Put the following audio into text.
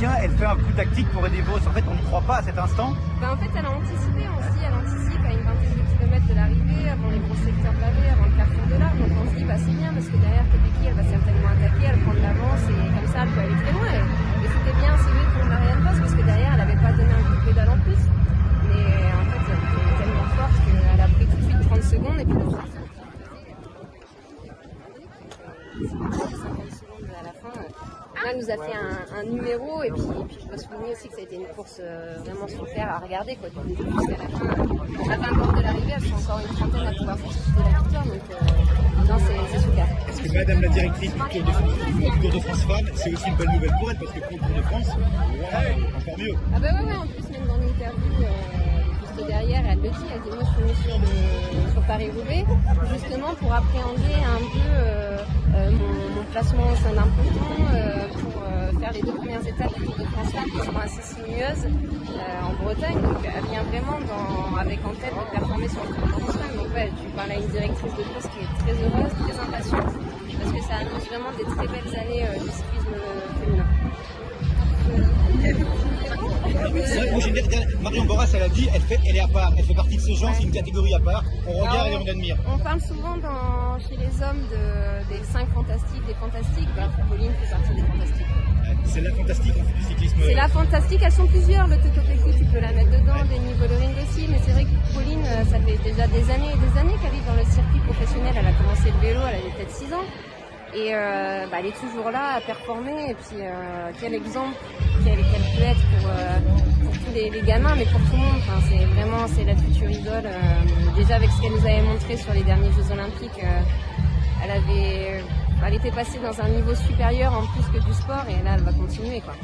tient, elle fait un coup tactique pour aider Vos. En fait, on n'y croit pas à cet instant. En fait, elle a anticipé, on se dit, elle anticipe à une vingtaine de kilomètres de l'arrivée, avant les gros secteurs pavés, avant le carrefour de l'Arc. Donc on se dit, c'est bien, parce que derrière, Kopecky, elle va certainement attaquer, elle prend de l'avance, et comme ça, elle peut aller très loin. Et c'était bien, c'est vrai pour Marianne Vos, parce que derrière, elle n'avait pas donné un coup de pédale en plus. Mais en fait, elle était tellement forte qu'elle a pris tout de suite 30 secondes, et puis donc, 50 secondes à la fin. Elle nous a fait un numéro, et puis je dois souligner aussi que ça a été une course vraiment super à regarder, quoi, du début jusqu'à la fin. À 20 bornes de l'arrivée, elles sont encore une trentaine à pouvoir disputer la victoire, donc non, c'est super. Est-ce que Madame la directrice du Tour de France Femmes, c'est aussi une bonne nouvelle pour elle, parce que pour le Tour de France, encore mieux. Ah bah ouais, en plus, même dans l'interview, juste derrière, elle le dit, elle dit, moi je suis venue sur Paris-Roubaix, justement pour appréhender un peu mon placement au sein d'un peloton, pour faire les 2 premières étapes du Tour de France Femmes qui sont assez sinueuses en Bretagne. Donc elle vient vraiment avec en tête de performer sur le Tour de France Femmes. Donc ouais, tu parles à une directrice de course qui est très heureuse, très impatiente, parce que ça annonce vraiment des très belles années du cyclisme féminin. Marion Borras, elle a dit, elle est à part, elle fait partie de ce genre, c'est une catégorie à part, on regarde et on admire. On parle souvent chez les hommes des 5 fantastiques, des fantastiques. Pauline fait partie des fantastiques. C'est la fantastique du cyclisme. C'est la fantastique, elles sont plusieurs. Le Kopecky, tu peux la mettre dedans, Denis Vollering aussi, mais c'est vrai que Pauline, ça fait déjà des années et des années qu'elle est dans le circuit professionnel. Elle a commencé le vélo, elle avait peut-être 6 ans. Et elle est toujours là à performer. Et puis quel exemple qu'elle peut être pour tous les gamins, mais pour tout le monde. Enfin, c'est la future idole. Déjà avec ce qu'elle nous avait montré sur les derniers Jeux Olympiques, elle était passée dans un niveau supérieur en plus que du sport, et là elle va continuer, quoi.